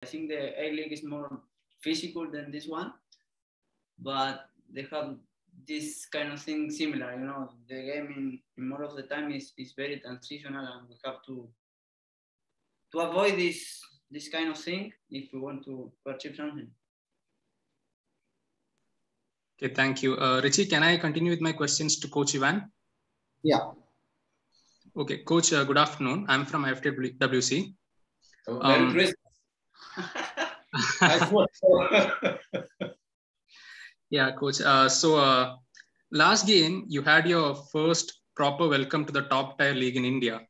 I think the A-League is more physical than this one, but they have this kind of thing similar. You know, the game in more of the time is very transitional, and we have to avoid this kind of thing if we want to achieve something. Okay, thank you. Richie, can I continue with my questions to Coach Ivan? Yeah. Okay, Coach, good afternoon. I'm from FWC. Merry Christmas. Yeah, Coach. Last game, you had your first proper welcome to the top tier league in India.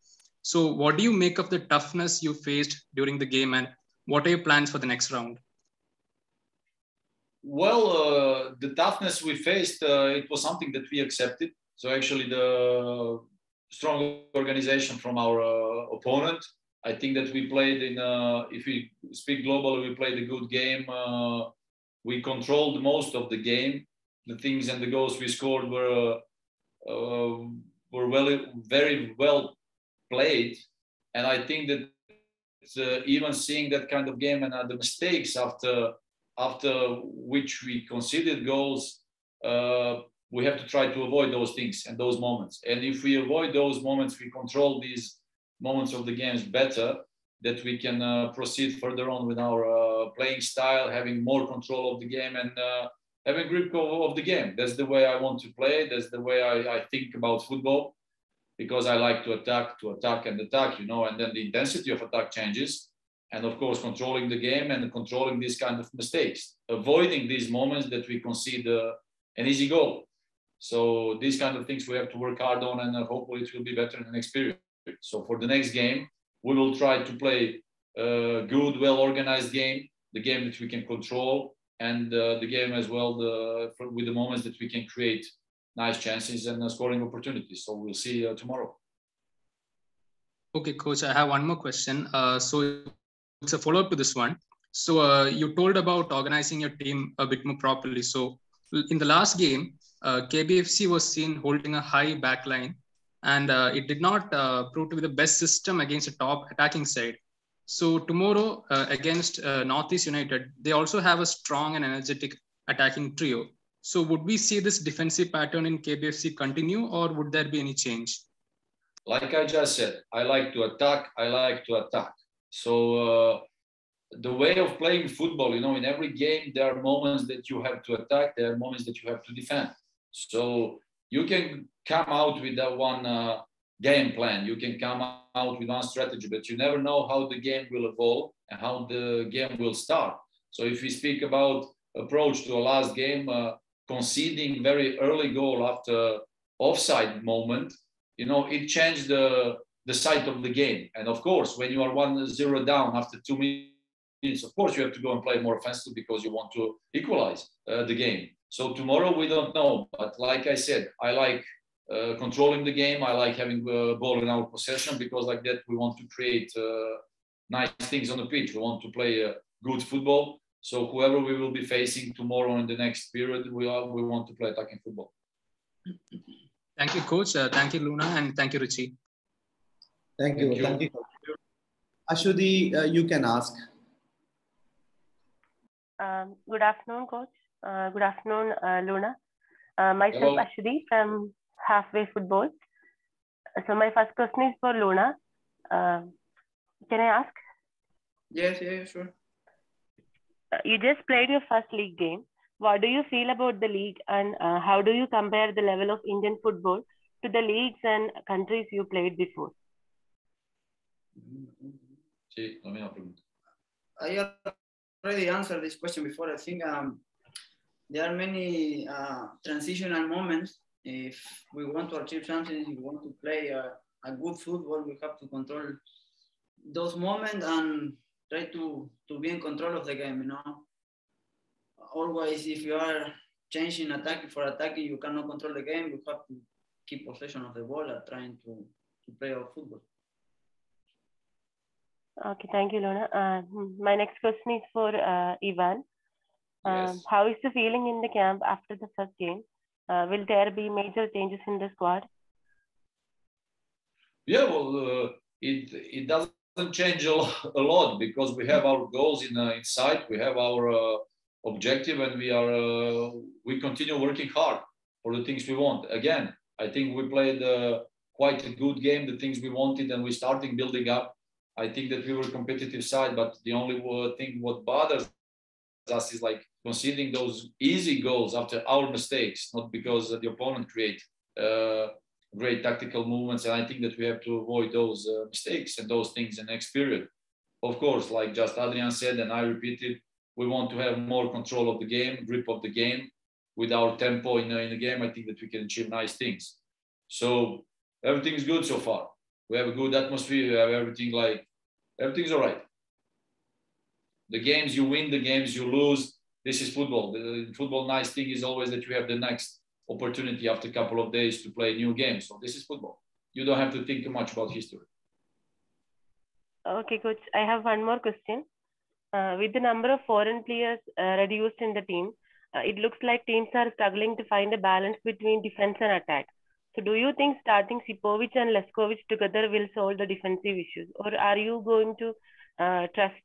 So what do you make of the toughness you faced during the game, and what are your plans for the next round? Well, the toughness we faced, it was something that we accepted. So actually the strong organization from our opponent, I think that we played in, if we speak globally, we played a good game. We controlled most of the game. The things and the goals we scored were very well played. And I think that even seeing that kind of game and the mistakes after which we conceded goals, we have to try to avoid those things and those moments. And if we avoid those moments, we control these moments of the games better, that we can proceed further on with our playing style, having more control of the game and having grip of the game. That's the way I want to play. That's the way I think about football, because I like to attack and attack, you know, and then the intensity of attack changes. And of course, controlling the game and controlling these kind of mistakes, avoiding these moments that we concede an easy goal. So these kind of things we have to work hard on, and hopefully it will be better in the next period. So for the next game, we will try to play a good, well-organized game, the game that we can control, and the game as well with the moments that we can create nice chances and scoring opportunities. So we'll see tomorrow. Okay, Coach, I have one more question. So it's a follow-up to this one. So you told about organizing your team a bit more properly. So in the last game, KBFC was seen holding a high back line, and it did not prove to be the best system against a top attacking side. So tomorrow against Northeast United, they also have a strong and energetic attacking trio. So would we see this defensive pattern in KBFC continue, or would there be any change? Like I just said, I like to attack. So the way of playing football, you know, in every game, there are moments that you have to attack, there are moments that you have to defend. So you can come out with that one game plan, you can come out with one strategy, but you never know how the game will evolve and how the game will start. So if we speak about approach to a last game, conceding very early goal after offside moment, you know, it changed the side of the game. And of course, when you are 1-0 down after 2 minutes, of course, you have to go and play more offensive because you want to equalize the game. So tomorrow, we don't know. But like I said, I like controlling the game. I like having the ball in our possession, because like that, we want to create nice things on the pitch. We want to play good football. So whoever we will be facing tomorrow in the next period, we want to play attacking football. Thank you, Coach. Thank you, Luna. And thank you, Richie. Thank you. Thank you. Ashudi, you can ask. Good afternoon, Coach. Good afternoon, Luna. Myself, Ashudi from Halfway Football. So my first question is for Luna. Can I ask? Yes, sure. You just played your first league game. What do you feel about the league, and how do you compare the level of Indian football to the leagues and countries you played before? I already answered this question before. I think there are many transitional moments. If we want to achieve something, if we want to play a good football, we have to control those moments and try to be in control of the game, you know. Always, if you are changing attacking for attacking, you cannot control the game. You have to keep possession of the ball and trying to play our football. Okay, thank you, Luna. My next question is for Ivan. Yes. How is the feeling in the camp after the first game? Will there be major changes in the squad? Yeah, well, it doesn't change a lot because we have our goals in sight. We have our objective, and we continue working hard for the things we want. Again, I think we played quite a good game, the things we wanted, and we starting building up. I think that we were a competitive side, but the only thing what bothers us is like conceding those easy goals after our mistakes, not because the opponent create great tactical movements. And I think that we have to avoid those mistakes and those things in the next period. Of course, like just Adrian said, and I repeated, we want to have more control of the game, grip of the game. With our tempo in the game, I think that we can achieve nice things. So everything is good so far. We have a good atmosphere. We have everything's all right. The games you win, the games you lose. This is football. The football nice thing is always that you have the next opportunity after a couple of days to play a new game. So this is football. You don't have to think too much about history. Okay, coach. I have one more question. With the number of foreign players reduced in the team, it looks like teams are struggling to find a balance between defense and attack. So do you think starting Sipovic and Leskovic together will solve the defensive issues? Or are you going to trust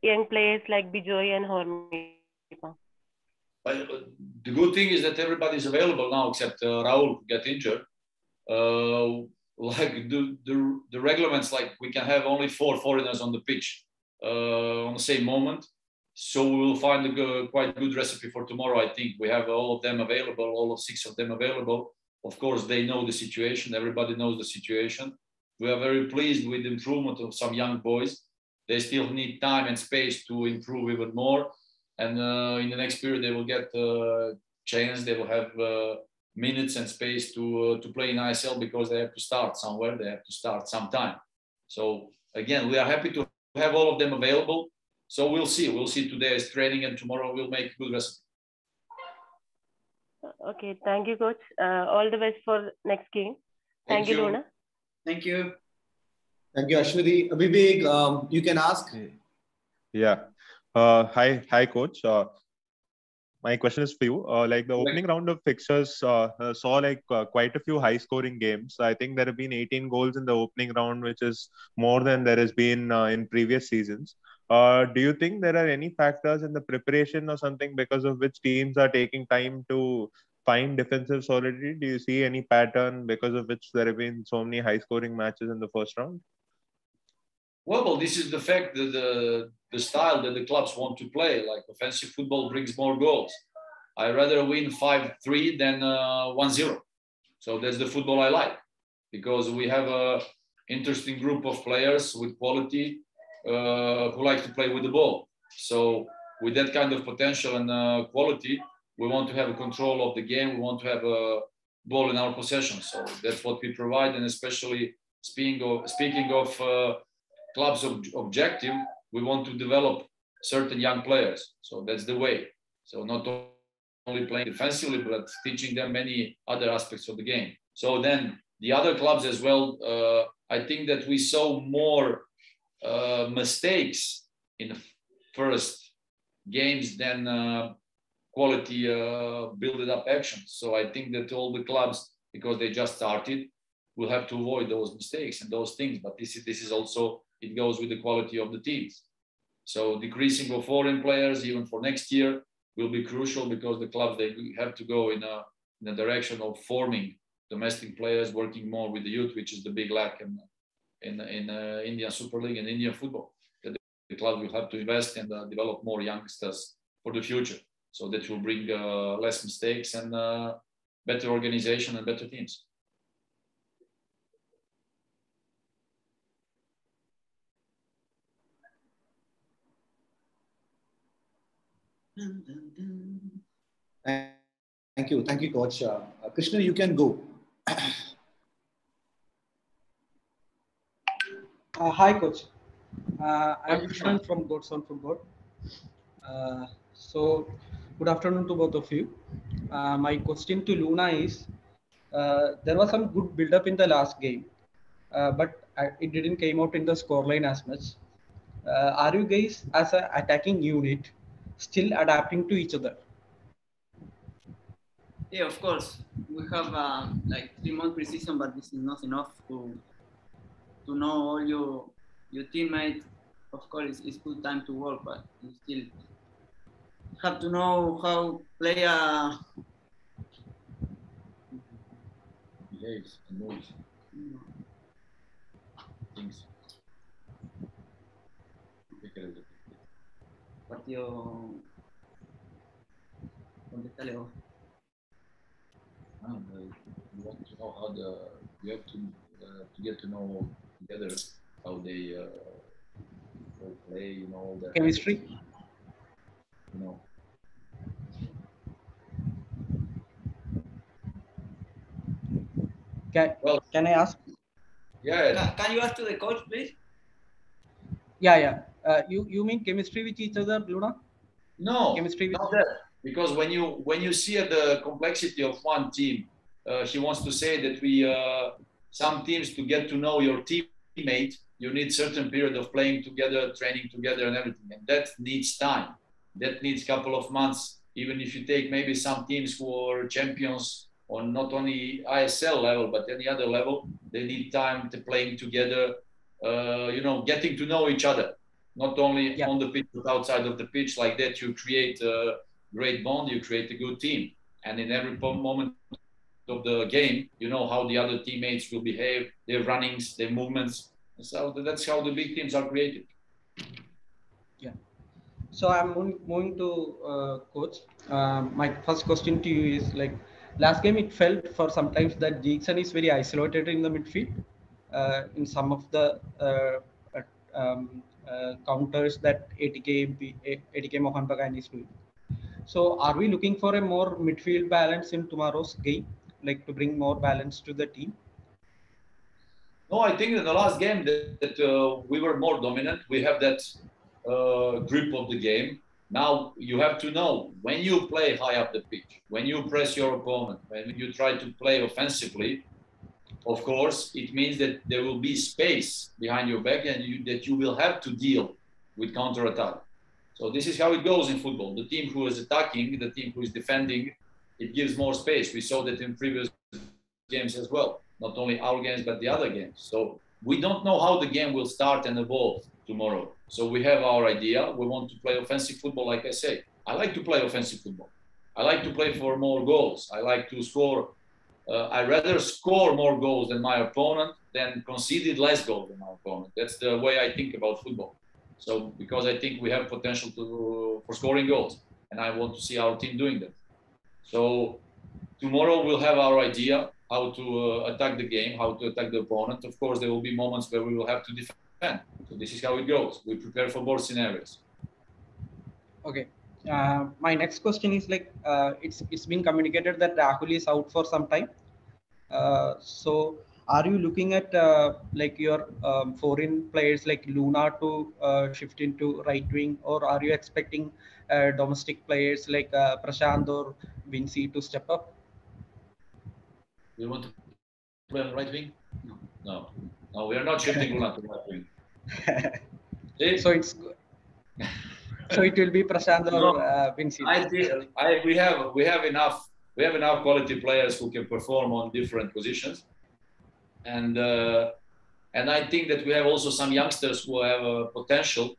young players like Bijoy and Hormipa? The good thing is that everybody is available now except Raul got injured. Like the regulations, like we can have only 4 foreigners on the pitch on the same moment. So we will find a quite good recipe for tomorrow. I think we have all of them available, all of 6 of them available. Of course, they know the situation. Everybody knows the situation. We are very pleased with the improvement of some young boys. They still need time and space to improve even more. And in the next period, they will get a chance. They will have minutes and space to play in ISL because they have to start somewhere. They have to start sometime. So again, we are happy to have all of them available. So we'll see. We'll see today's training, and tomorrow we'll make a good recipe. Okay, thank you, coach. All the best for next game. Thank you, Luna. Thank you. Thank you, Ashwini. Vivek, you can ask. Yeah. Hi, coach. My question is for you. Like the opening round of fixtures saw like quite a few high-scoring games. I think there have been 18 goals in the opening round, which is more than there has been in previous seasons. Do you think there are any factors in the preparation or something because of which teams are taking time to find defensive solidity? Do you see any pattern because of which there have been so many high-scoring matches in the first round? Well, this is the fact that the style that the clubs want to play. Like offensive football brings more goals. I rather win 5-3 than 1-0. So that's the football I like, because we have a interesting group of players with quality who like to play with the ball. So with that kind of potential and quality, we want to have a control of the game. We want to have a ball in our possession. So that's what we provide. And especially speaking of club's objective, we want to develop certain young players. So that's the way. So not only playing defensively, but teaching them many other aspects of the game. So then the other clubs as well, I think that we saw more mistakes in the first games than quality build up action. So I think that all the clubs, because they just started, will have to avoid those mistakes and those things. But this is also, it goes with the quality of the teams. So decreasing of foreign players, even for next year, will be crucial, because the clubs, they have to go in a direction of forming domestic players, working more with the youth, which is the big lack in Indian Super League and Indian football. The club will have to invest and develop more youngsters for the future. So that will bring less mistakes and better organization and better teams. Thank you, coach. Krishna, you can go. Hi, coach. I'm Krishnan from Godson Football. So, good afternoon to both of you. My question to Luna is, there was some good build-up in the last game, but it didn't came out in the scoreline as much. Are you guys, as an attacking unit, still adapting to each other? Yeah, of course. We have like 3 months pre-season, but this is not enough to know all your teammate, of course, it's good time to work, but you still have to know how play a. Behaves and moves. Things. Partido. Contéstale vos. You want to know how you have to get to know together how they play, you know, the Chemistry. habits, you know. Can I ask? Yeah. Can you ask to the coach, please? Yeah. You mean chemistry with each other, Luna? No, chemistry with not that. Because when you see the complexity of one team, he wants to say that we some teams, to get to know your teammate, you need certain period of playing together, training together, and everything, and that needs time. That needs a couple of months. Even if you take maybe some teams who are champions on not only ISL level but any other level, they need time to playing together. You know, getting to know each other. Not only on the pitch, but outside of the pitch. Like that, you create a great bond, you create a good team. And in every moment of the game, you know how the other teammates will behave, their runnings, their movements. So that's how the big teams are created. Yeah. So I'm moving to coach. My first question to you is, like, last game it felt for sometimes that Jackson is very isolated in the midfield. In some of the counters that ATK Mohan Bagan is doing. So are we looking for a more midfield balance in tomorrow's game, like to bring more balance to the team? No, I think in the last game that we were more dominant. We have that grip of the game. Now you have to know when you play high up the pitch, when you press your opponent, when you try to play offensively. Of course, it means that there will be space behind your back, and that you will have to deal with counter-attack. So this is how it goes in football. The team who is attacking, the team who is defending, it gives more space. We saw that in previous games as well. Not only our games, but the other games. So we don't know how the game will start and evolve tomorrow. So we have our idea. We want to play offensive football, like I say. I like to play offensive football. I like to play for more goals. I like to score. I rather score more goals than my opponent than conceded less goals than my opponent. That's the way I think about football. So because I think we have potential for scoring goals, and I want to see our team doing that. So tomorrow we'll have our idea how to attack the game, how to attack the opponent. Of course, there will be moments where we will have to defend. So this is how it goes. We prepare for both scenarios. Okay. My next question is, like, it's been communicated that Rahul is out for some time. So are you looking at like your foreign players like Luna to shift into right wing, or are you expecting domestic players like Prashant or Vinci to step up? You want to play on right wing? No, we are not shifting Luna to right wing. So it's so it will be Prashant or Vinci. We have enough quality players who can perform on different positions, and I think that we have also some youngsters who have potential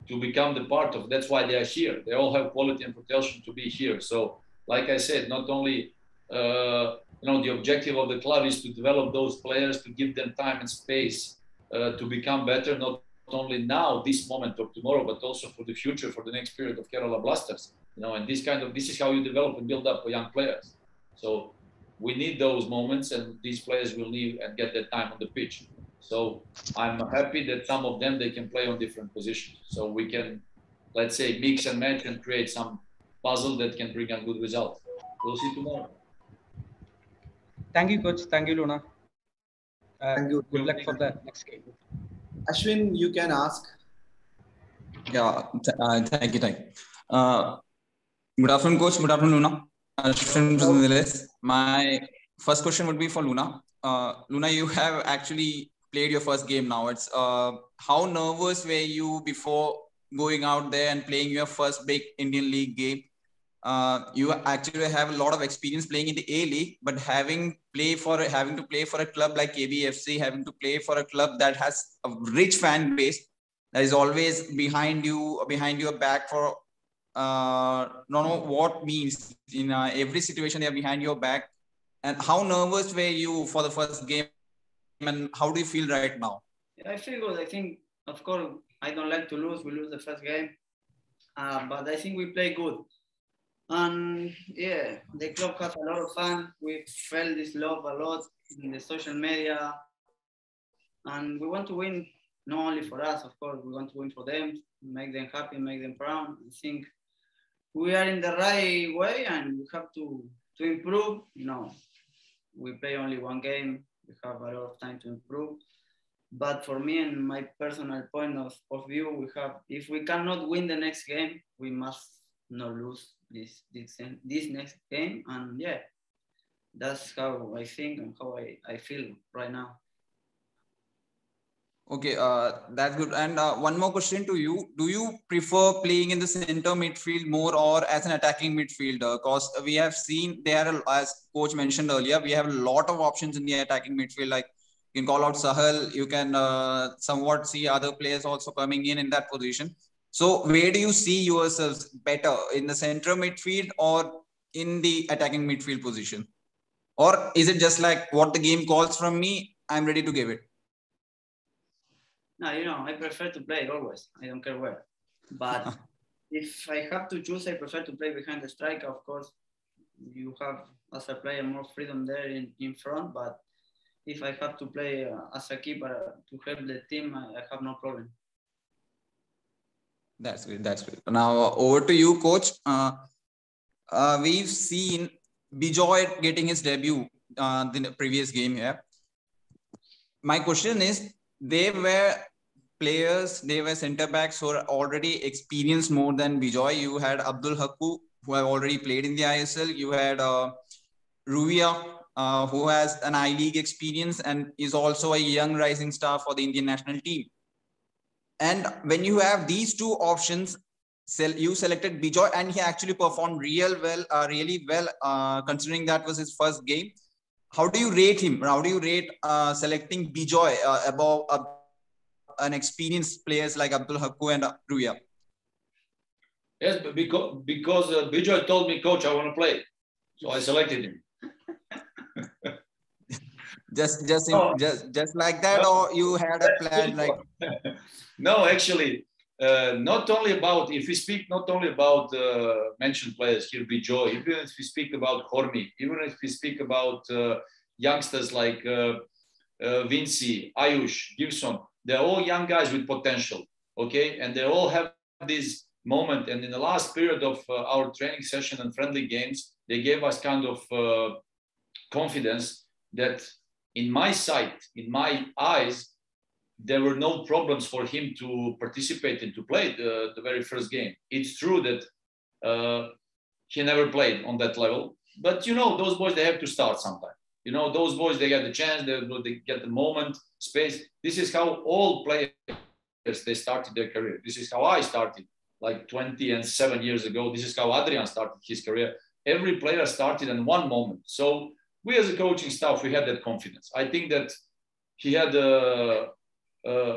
to become the part of. That's why they are here. They all have quality and potential to be here. So, like I said, not only the objective of the club is to develop those players, to give them time and space to become better, not only now, this moment of tomorrow, but also for the future, for the next period of Kerala Blasters. And this is how you develop and build up young players. So we need those moments, and these players will need and get that time on the pitch. So I'm happy that some of them, they can play on different positions. So we can, let's say, mix and match and create some puzzle that can bring a good result. We'll see tomorrow. Thank you, coach. Thank you, Luna. Thank you. Good luck for the next game. Ashwin, you can ask. Yeah, thank you. Good afternoon, coach. Good afternoon, Luna. Ashwin from ZilliZ. My first question would be for Luna. Luna, you have actually played your first game now. It's how nervous were you before going out there and playing your first big Indian League game? you actually have a lot of experience playing in the A League, but having to play for a club like KBFC, having to play for a club that has a rich fan base that is always behind your back for no what means in every situation they are behind your back. And how nervous were you for the first game, and how do you feel right now? I feel good. I think, of course, I don't like to lose. We lose the first game, but I think we play good. And yeah, the club has a lot of fun. We felt this love a lot in the social media, and we want to win not only for us, of course. We want to win for them, make them happy, make them proud. I think we are in the right way, and we have to improve. We play only one game. We have a lot of time to improve. But for me and my personal point of view, if we cannot win the next game, we must not lose this next game. And yeah, that's how I think and how I feel right now. Okay, that's good. And one more question to you. Do you prefer playing in the center midfield more or as an attacking midfielder? Because we have seen as coach mentioned earlier, we have a lot of options in the attacking midfield. Like you can call out Sahal, you can somewhat see other players also coming in that position. So where do you see yourselves better, in the center midfield or in the attacking midfield position? Or is it just like what the game calls from me, I'm ready to give it? No, I prefer to play always. I don't care where. But if I have to choose, I prefer to play behind the striker. Of course, you have, as a player, more freedom there in front. But if I have to play as a keeper to help the team, I have no problem. That's great. That's great. Now, over to you, coach. We've seen Bijoy getting his debut in the previous game here. My question is, they were center backs who are already experienced more than Bijoy. You had Abdul Hakku, who have already played in the ISL. You had Ruvia, who has an I-League experience and is also a young rising star for the Indian national team. And when you have these two options, you selected Bijoy, and he actually performed really well, considering that was his first game. How do you rate him? How do you rate selecting Bijoy above an experienced players like Abdul Hakku and Ruya? Yes, because Bijoy told me, coach, I want to play, so I selected him. just like that, or you had a plan like? No, actually, not only about, if we speak not only about mentioned players here, Bijoy, even if we speak about Hormi, even if we speak about youngsters like Vinci, Ayush, Gibson, they're all young guys with potential, okay? And they all have this moment. And in the last period of our training session and friendly games, they gave us kind of confidence that in my sight, in my eyes, there were no problems for him to participate and to play the very first game. It's true that he never played on that level, but those boys, they have to start sometime. Those boys, they get the chance, they get the moment, space. This is how all players, they started their career. This is how I started like 27 years ago. This is how Adrian started his career. Every player started in one moment. So we as a coaching staff, we had that confidence. I think that he had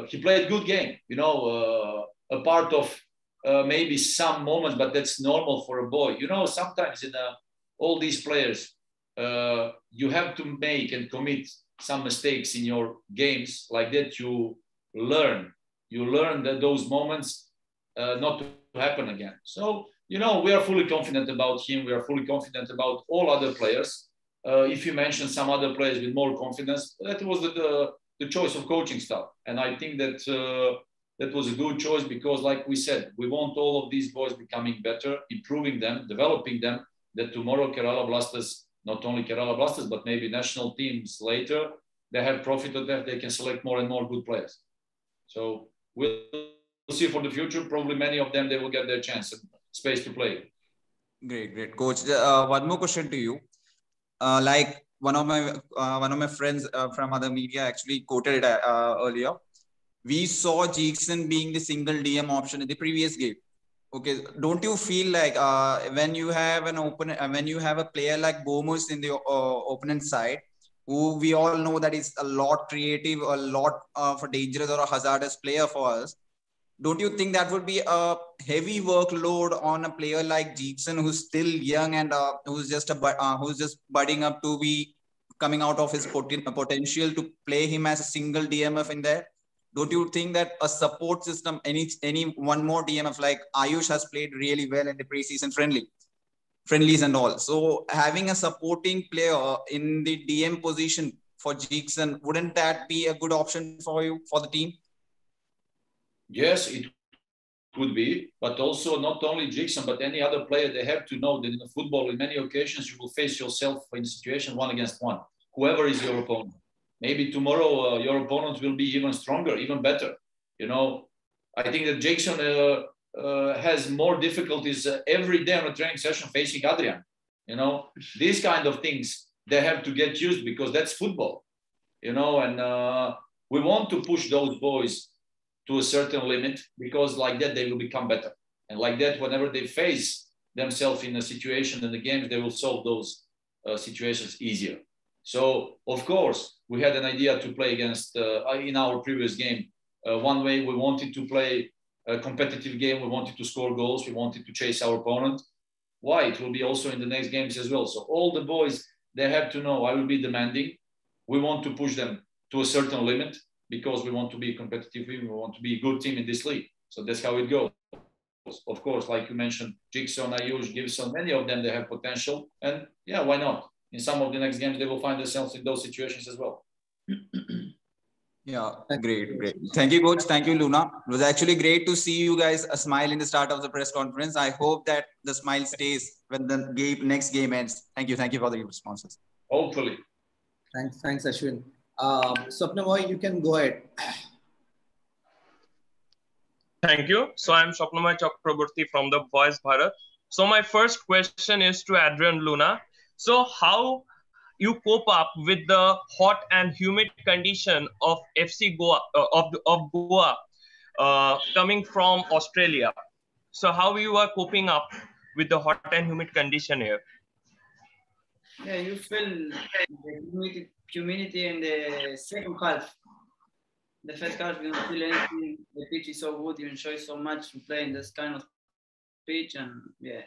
he played good game, a part of maybe some moments, but that's normal for a boy. Sometimes in all these players, you have to make and commit some mistakes in your games. Like that, you learn that those moments not to happen again. So, we are fully confident about him. We are fully confident about all other players. If you mention some other players with more confidence, that was the choice of coaching staff. And I think that that was a good choice because, like we said, we want all of these boys becoming better, improving them, developing them, that tomorrow Kerala Blasters, not only Kerala Blasters, but maybe national teams later, they have profit of that. They can select more and more good players. So we'll see for the future. Probably many of them, they will get their chance and space to play. Great. Coach, one more question to you. Like one of my friends from other media actually quoted it earlier. We saw Jackson being the single DM option in the previous game. Okay, don't you feel like when you have an when you have a player like Bomus in the opponent side, who we all know that is a lot creative, a lot of a dangerous or a hazardous player for us, don't you think that would be a heavy workload on a player like Jackson, who's still young and who's just budding up to be coming out of his potential, to play him as a single DMF in there? Don't you think that a support system, any one more DMF like Ayush has played really well in the preseason friendlies and all? So having a supporting player in the DM position for Jackson, wouldn't that be a good option for you, for the team? Yes, it could be, but also not only Jackson, but any other player, they have to know that in football, in many occasions, you will face yourself in a situation 1-against-1, whoever is your opponent. Maybe tomorrow your opponent will be even stronger, even better. You know, I think that Jackson has more difficulties every day on a training session facing Adrian. You know, these kind of things, they have to get used, because that's football. You know, and we want to push those boys to a certain limit, because like that they will become better, and like that whenever they face themselves in a situation in the games, they will solve those situations easier. So of course we had an idea to play against in our previous game. One way we wanted to play a competitive game, we wanted to score goals, we wanted to chase our opponent. Why? It will be also in the next games as well. So all the boys, they have to know I will be demanding. We want to push them to a certain limit, because we want to be a competitive team, we want to be a good team in this league. So that's how it goes. Of course, like you mentioned, Jigsaw, Ayush, Gibson, many of them, they have potential. And yeah, why not? In some of the next games, they will find themselves in those situations as well. Yeah, great. Thank you, coach. Thank you, Luna. It was actually great to see you guys smile in the start of the press conference. I hope that the smile stays when the next game ends. Thank you for the responses. Hopefully. Thanks, Ashwin. Swapnamoy, you can go ahead. Thank you. So I'm Swapnamoy Chakraborty from the Voice Bharat. So my first question is to Adrian, Luna. So how you cope up with the hot and humid condition of FC Goa, of Goa, coming from Australia? So how you are coping up with the hot and humid condition here? Yeah, you feel the humidity in the second half. The first half, you don't feel anything. The pitch is so good. You enjoy so much to play in this kind of pitch. And yeah,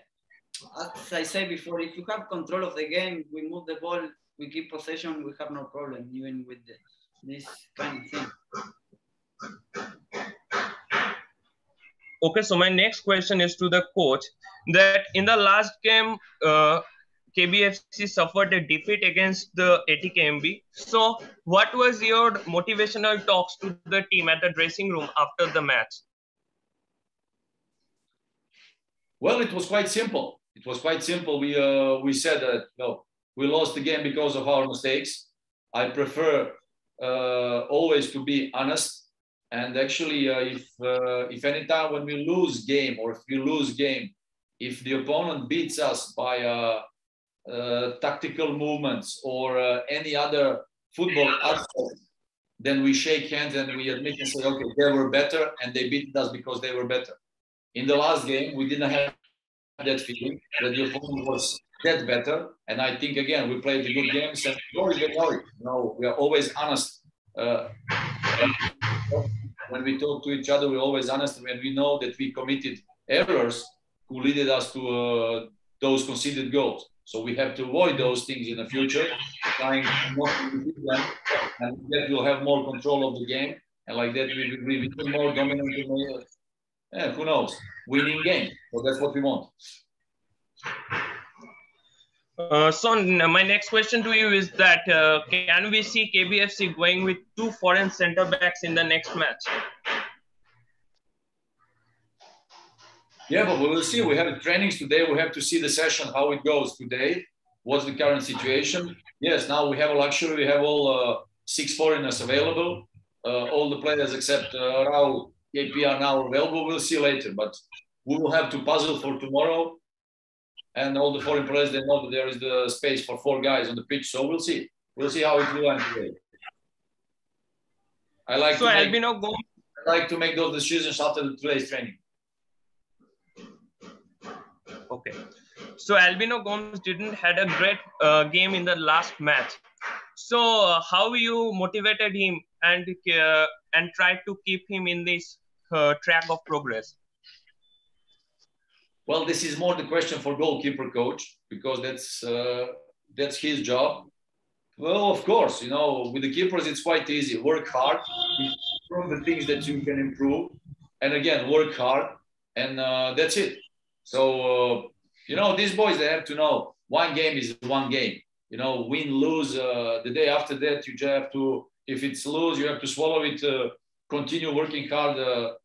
as I said before, if you have control of the game, we move the ball, we keep possession, we have no problem, even with this kind of thing. Okay, so my next question is to the coach, that in the last game, KBFC suffered a defeat against the ATKMB. So what was your motivational talks to the team at the dressing room after the match? Well, it was quite simple. We said that we lost the game because of our mistakes. I prefer always to be honest. And actually, if any time when we lose game, or if the opponent beats us by tactical movements or any other football aspect, then we shake hands and we admit and say, okay, they were better and they beat us because they were better. In the last game, we didn't have that feeling that the opponent was that better. And I think, again, we played the good games, and we are always honest. When we talk to each other, we're always honest, when we know that we committed errors who led us to those conceded goals. So we have to avoid those things in the future, trying not to repeat them, and that we'll have more control of the game, and like that we become more dominant in who knows, winning game. So that's what we want. So my next question to you is that can we see KBFC going with 2 foreign centre backs in the next match? Yeah, but we will see. We have trainings today. We have to see the session, how it goes today. What's the current situation? Yes, now we have a luxury. We have all 6 foreigners available. All the players except Raul, AP are now available. We'll see later, but we will have to puzzle for tomorrow. And all the foreign players, they know that there is the space for 4 guys on the pitch. So we'll see. We'll see how it will end today. I like to make those decisions after today's training. Okay. So Albino Gomes didn't had a great game in the last match. So how you motivated him and tried to keep him in this track of progress? Well, this is more the question for goalkeeper coach, because that's his job. Well, of course, you know, with the keepers, it's quite easy. Work hard, improve the things that you can improve, and again, work hard, and that's it. So, you know, these boys, they have to know one game is one game. You know, win, lose. The day after that, you just have to, if it's lose, you have to swallow it, continue working hard,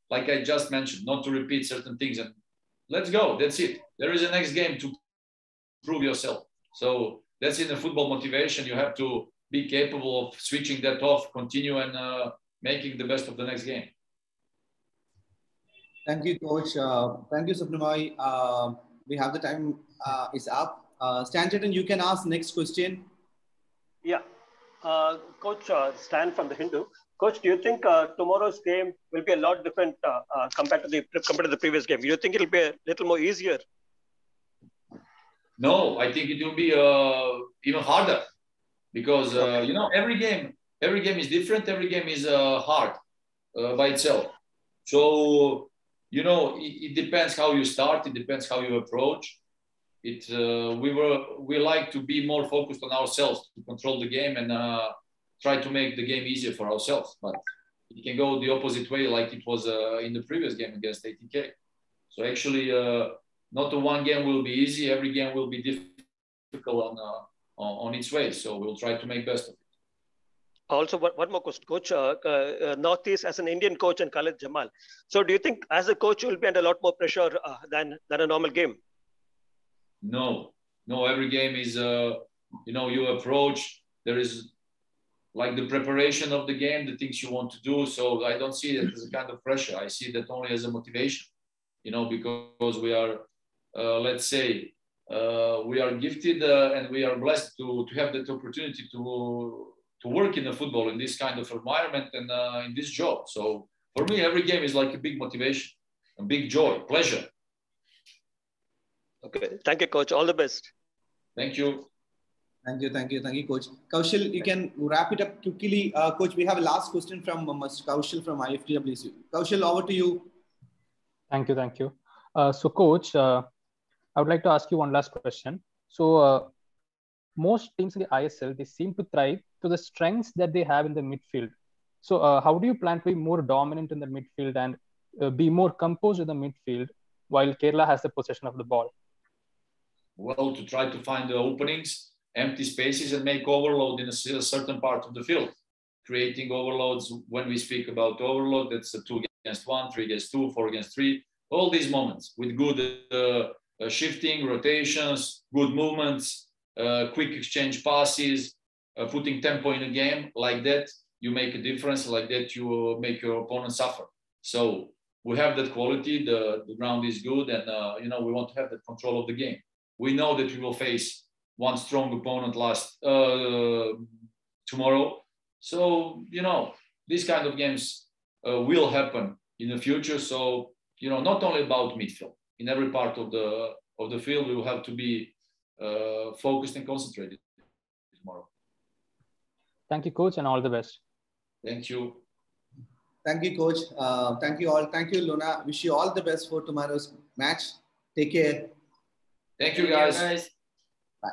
like I just mentioned, not to repeat certain things. And let's go. That's it. There is a next game to prove yourself. So that's in the football motivation. You have to be capable of switching that off, continue, and making the best of the next game. Thank you, Coach. Thank you, Supnamai. We have the time is up. Stanton, you can ask next question. Yeah. Coach Stan from the Hindu. Coach, do you think tomorrow's game will be a lot different compared to the previous game? Do you think it'll be a little more easier? No, I think it will be even harder, because you know, every game is different. Every game is hard by itself. So you know, it depends how you start. It depends how you approach. We like to be more focused on ourselves, to control the game and try to make the game easier for ourselves. But it can go the opposite way, like it was in the previous game against ATK. So actually, not the one game will be easy. Every game will be difficult on its way. So we'll try to make best of it. Also, one more question, Coach. Northeast, as an Indian coach, and Khalid Jamal. So, do you think, as a coach, you will be under a lot more pressure than a normal game? No. Every game is, you know, you approach. There is like the preparation of the game, the things you want to do. So I don't see it as a kind of pressure. I see that only as a motivation. You know, because we are, let's say, we are gifted and we are blessed to have that opportunity to work in the football, in this kind of environment, and in this job. So for me, every game is like a big motivation, a big joy, pleasure. Okay. Thank you, Coach. All the best. Thank you. Thank you, Coach. Kaushal, you can wrap it up quickly. Coach, we have a last question from Kaushal from IFTWC. Kaushal, over to you. Thank you. So, Coach, I would like to ask you one last question. So, most teams in the ISL, they seem to thrive to the strengths that they have in the midfield. So, how do you plan to be more dominant in the midfield and be more composed in the midfield while Kerala has the possession of the ball? Well, to try to find the openings, empty spaces, and make overload in a certain part of the field. Creating overloads, when we speak about overload, that's a 2 against 1, 3 against 2, 4 against 3. All these moments with good shifting, rotations, good movements, quick exchange passes, putting tempo in a game. Like that, you make a difference. Like that, you make your opponent suffer. So we have that quality. The ground is good, and you know, we want to have that control of the game. We know that we will face one strong opponent tomorrow. So, you know, these kind of games will happen in the future. So, you know, not only about midfield. In every part of the field, we will have to be focused and concentrated tomorrow. Thank you, Coach, and all the best. Thank you. Thank you, Coach. Thank you all. Thank you, Luna. Wish you all the best for tomorrow's match. Take care. Thank you, guys. Bye.